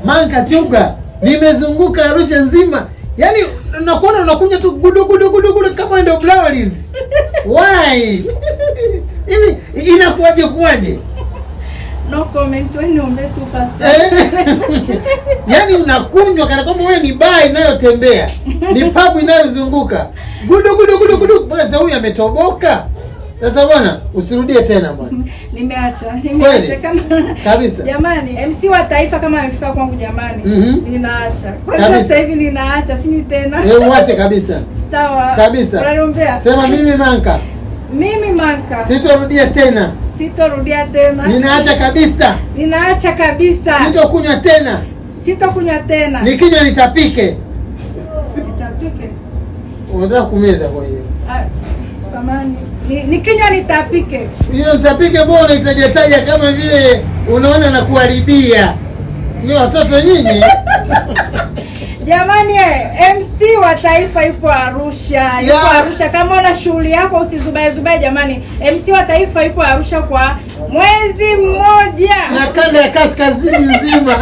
Manka Chuga, nimezunguka Arusha nzima. Yaani unakuona unakuja tu gudu kama ndio flowers. Why? Hivi inakuwaje? No comment, wewe niombe tu pastor. Yaani unakunywa kana kwamba wewe ni bar inayotembea. Ni pub inayozunguka. Gudu. Bwana huyu ametoboka. Sasa bwana, usirudie tena bwana. Nimeacha kama kabisa. Jamani, MC wa taifa kama amefika kwangu jamani. Ninaacha. Kwa sasa hivi ninaacha, simi tena. Uache kabisa. Sawa. Kabisa. Unaniombea? Sema mimi Manka. Mimi Manka. Sitorudia tena. Ninaacha kabisa. Sitokunywa tena. Nikinywa nitapike. Unataka kumeza kwa hiyo. Samani. Nikinywa nitapike. Hiyo nitapike mbona unaitaja kama vile unaona na kuharibia. Hiyo watoto nyinyi. Jamani, MC wa taifa yupo Arusha. Arusha. Kama una shughuli yako usizubae jamani. MC wa taifa yupo Arusha kwa mwezi mmoja. Na kanda ya kaskazini nzima.